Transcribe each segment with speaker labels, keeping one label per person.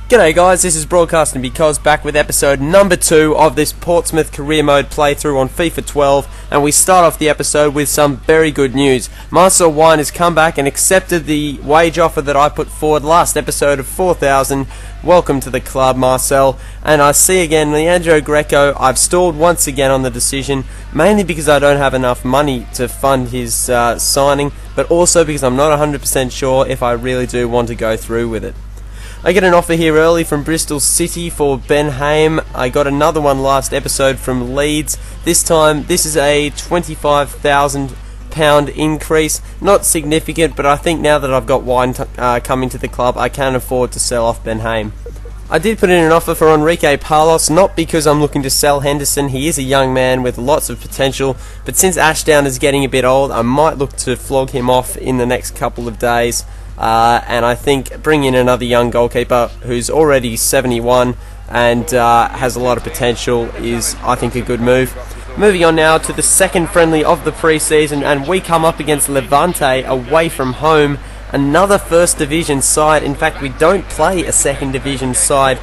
Speaker 1: G'day guys, this is Broadcasting Because back with episode number 2 of this Portsmouth career mode playthrough on FIFA 12, and we start off the episode with some very good news. Marcel Wine has come back and accepted the wage offer that I put forward last episode of 4,000. Welcome to the club, Marcel. And I see again Leandro Greco. I've stalled once again on the decision, mainly because I don't have enough money to fund his signing, but also because I'm not 100% sure if I really do want to go through with it. I get an offer here early from Bristol City for Ben Haim. I got another one last episode from Leeds. This time, this is a £25,000 increase. Not significant, but I think now that I've got Wine coming to the club, I can afford to sell off Ben Haim. I did put in an offer for Enrique Palos, not because I'm looking to sell Henderson. He is a young man with lots of potential, but since Ashdown is getting a bit old, I might look to flog him off in the next couple of days. And I think bringing in another young goalkeeper who's already 71 and has a lot of potential is, I think, a good move. Moving on now to the second friendly of the pre-season, and we come up against Levante away from home, another first division side. In fact, we don't play a second division side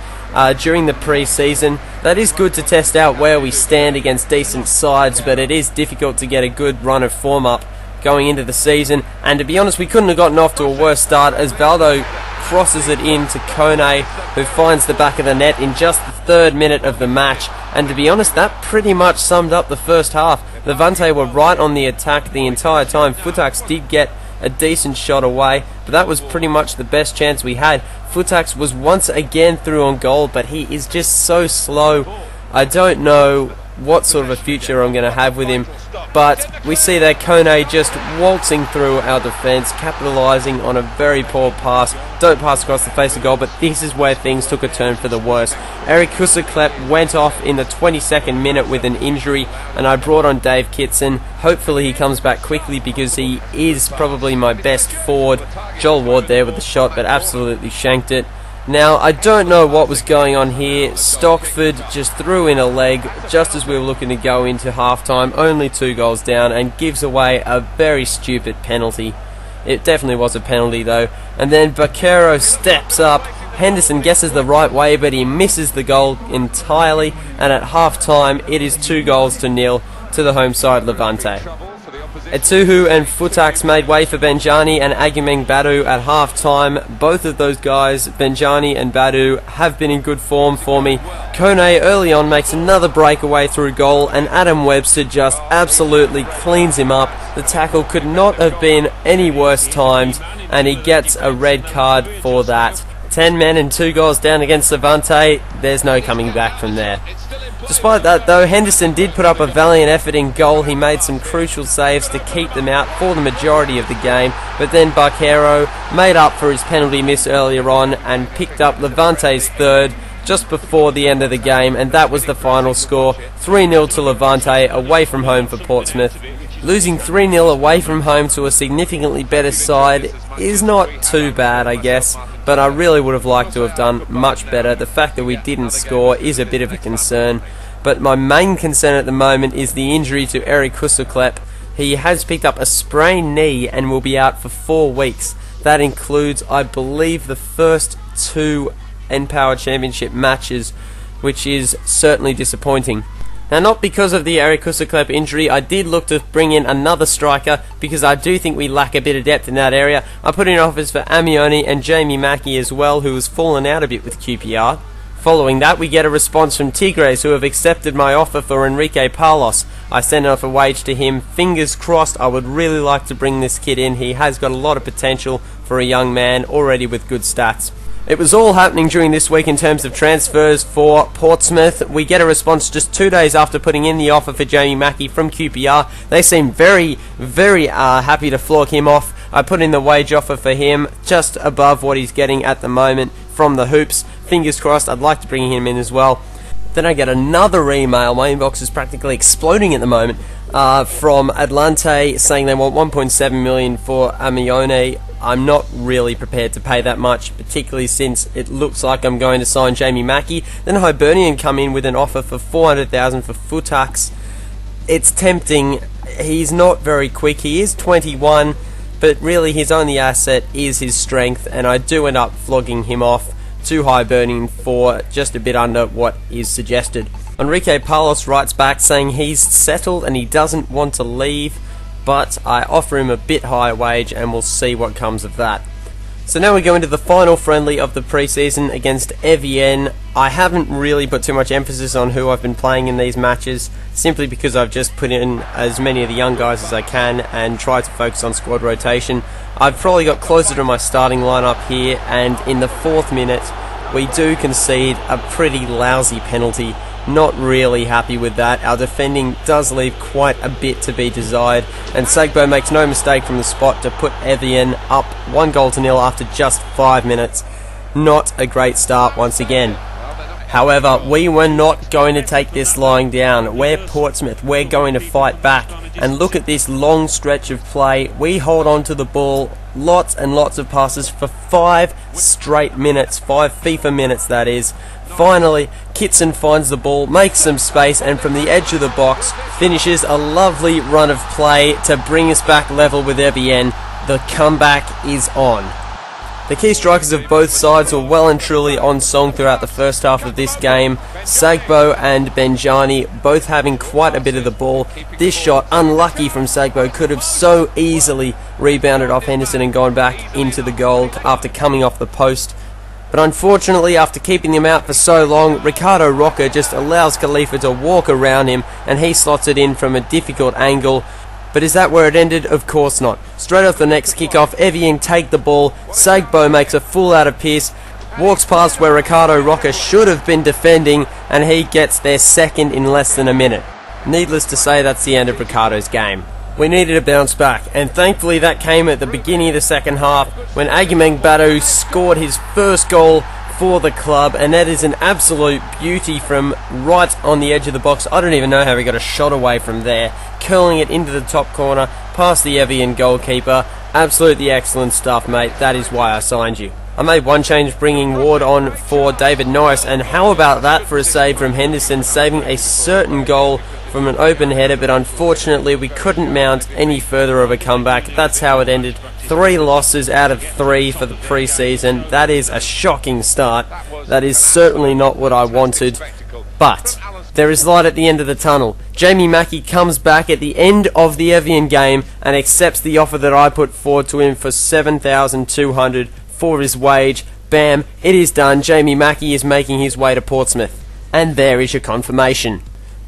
Speaker 1: during the pre-season. That is good to test out where we stand against decent sides, but it is difficult to get a good run of form up going into the season, and to be honest, we couldn't have gotten off to a worse start as Valdo crosses it in to Kone, who finds the back of the net in just the 3rd minute of the match. And to be honest, that pretty much summed up the first half. Levante were right on the attack the entire time. Futax did get a decent shot away, but that was pretty much the best chance we had. Futax was once again through on goal, but he is just so slow. I don't know what sort of a future I'm going to have with him, but we see that Kone just waltzing through our defence, capitalising on a very poor pass. Don't pass across the face of goal, but this is where things took a turn for the worse. Eric Kusaklep went off in the 22nd minute with an injury, and I brought on Dave Kitson. Hopefully he comes back quickly because he is probably my best forward. Joel Ward there with the shot, but absolutely shanked it. Now, I don't know what was going on here. Stockford just threw in a leg just as we were looking to go into halftime, only 2 goals down, and gives away a very stupid penalty. It definitely was a penalty though. And then Bakero steps up. Henderson guesses the right way, but he misses the goal entirely, and at halftime it is 2-0 to the home side Levante. Etuhu and Futax made way for Benjani and Agumeng Badu at half-time. Both of those guys, Benjani and Badu, have been in good form for me. Kone early on makes another breakaway through goal, and Adam Webster just absolutely cleans him up. The tackle could not have been any worse timed, and he gets a red card for that. 10 men and 2 goals down against Levante. There's no coming back from there. Despite that though, Henderson did put up a valiant effort in goal. He made some crucial saves to keep them out for the majority of the game, but then Barquero made up for his penalty miss earlier on and picked up Levante's 3rd just before the end of the game, and that was the final score. 3-0 to Levante away from home for Portsmouth. Losing 3-0 away from home to a significantly better side is not too bad, I guess, but I really would have liked to have done much better. The fact that we didn't score is a bit of a concern, but my main concern at the moment is the injury to Eric Kusaklep. He has picked up a sprained knee and will be out for 4 weeks. That includes, I believe, the first 2 N-Power Championship matches, which is certainly disappointing. Now, not because of the Eric Kusaklep injury, I did look to bring in another striker because I do think we lack a bit of depth in that area. I put in offers for Amioni and Jamie Mackey as well, who has fallen out a bit with QPR. Following that, we get a response from Tigres, who have accepted my offer for Enrique Palos. I sent off a wage to him. Fingers crossed, I would really like to bring this kid in. He has got a lot of potential for a young man, already with good stats. It was all happening during this week in terms of transfers for Portsmouth. We get a response just 2 days after putting in the offer for Jamie Mackey from QPR. They seem very happy to flog him off. I put in the wage offer for him just above what he's getting at the moment from the Hoops. Fingers crossed, I'd like to bring him in as well. Then I get another email. My inbox is practically exploding at the moment. From Atlante saying they want 1.7 million for Amione. I'm not really prepared to pay that much, particularly since it looks like I'm going to sign Jamie Mackey. Then Hibernian come in with an offer for 400,000 for Futax. It's tempting. He's not very quick. He is 21, but really his only asset is his strength, and I do end up flogging him off too high burning for just a bit under what is suggested. Enrique Palos writes back saying he's settled and he doesn't want to leave, but I offer him a bit higher wage and we'll see what comes of that. So now we go into the final friendly of the preseason against Evian. I haven't really put too much emphasis on who I've been playing in these matches, simply because I've just put in as many of the young guys as I can and tried to focus on squad rotation. I've probably got closer to my starting lineup here, and in the 4th minute we do concede a pretty lousy penalty. Not really happy with that. Our defending does leave quite a bit to be desired, and Sagbo makes no mistake from the spot to put Evian up 1-0 after just 5 minutes. Not a great start once again. However, we were not going to take this lying down. We're Portsmouth. We're going to fight back. And look at this long stretch of play. We hold on to the ball, lots and lots of passes for 5 straight minutes. 5 FIFA minutes, that is. Finally, Kitson finds the ball, makes some space, and from the edge of the box finishes a lovely run of play to bring us back level with Evian. The comeback is on. The key strikers of both sides were well and truly on song throughout the first half of this game. Sagbo and Benjani both having quite a bit of the ball. This shot, unlucky from Sagbo, could have so easily rebounded off Henderson and gone back into the goal after coming off the post. But unfortunately, after keeping him out for so long, Ricardo Roca just allows Khalifa to walk around him and he slots it in from a difficult angle. But is that where it ended? Of course not. Straight off the next kickoff, Evian take the ball, Sagbo makes a fool out of Pierce, walks past where Ricardo Roca should have been defending, and he gets their second in less than a minute. Needless to say, that's the end of Ricardo's game. We needed a bounce back, and thankfully that came at the beginning of the second half when Agumeng Badu scored his first goal for the club, and that is an absolute beauty from right on the edge of the box. I don't even know how he got a shot away from there, curling it into the top corner past the Evian goalkeeper. Absolutely excellent stuff, mate. That is why I signed you. I made one change, bringing Ward on for David Norris, and how about that for a save from Henderson, saving a certain goal from an open header, but unfortunately we couldn't mount any further of a comeback. That's how it ended. 3 losses out of 3 for the preseason. That is a shocking start. That is certainly not what I wanted, but there is light at the end of the tunnel. Jamie Mackie comes back at the end of the Evian game and accepts the offer that I put forward to him for $7,200 for his wage. Bam, it is done. Jamie Mackie is making his way to Portsmouth. And there is your confirmation.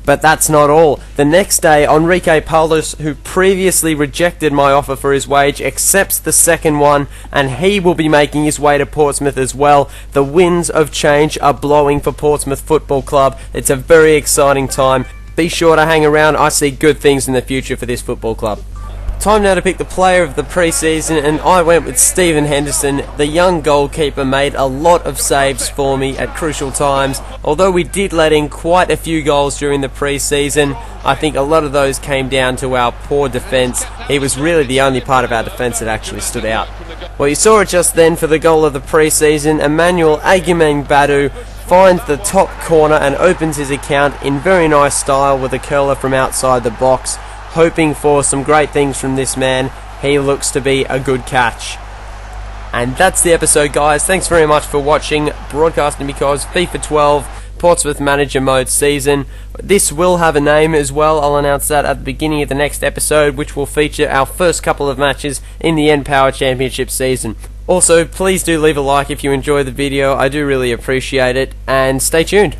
Speaker 1: But that's not all. The next day, Enrique Palos, who previously rejected my offer for his wage, accepts the second one, and he will be making his way to Portsmouth as well. The winds of change are blowing for Portsmouth Football Club. It's a very exciting time. Be sure to hang around. I see good things in the future for this football club. Time now to pick the player of the preseason, and I went with Stephen Henderson. The young goalkeeper made a lot of saves for me at crucial times. Although we did let in quite a few goals during the preseason, I think a lot of those came down to our poor defence. He was really the only part of our defence that actually stood out. Well, you saw it just then for the goal of the preseason. Emmanuel Agumeng Badu finds the top corner and opens his account in very nice style with a curler from outside the box. Hoping for some great things from this man. He looks to be a good catch. And that's the episode, guys. Thanks very much for watching Broadcasting Because FIFA 12 Portsmouth Manager Mode Season. This will have a name as well. I'll announce that at the beginning of the next episode, which will feature our first couple of matches in the N-Power Championship season. Also, please do leave a like if you enjoy the video. I do really appreciate it. And stay tuned.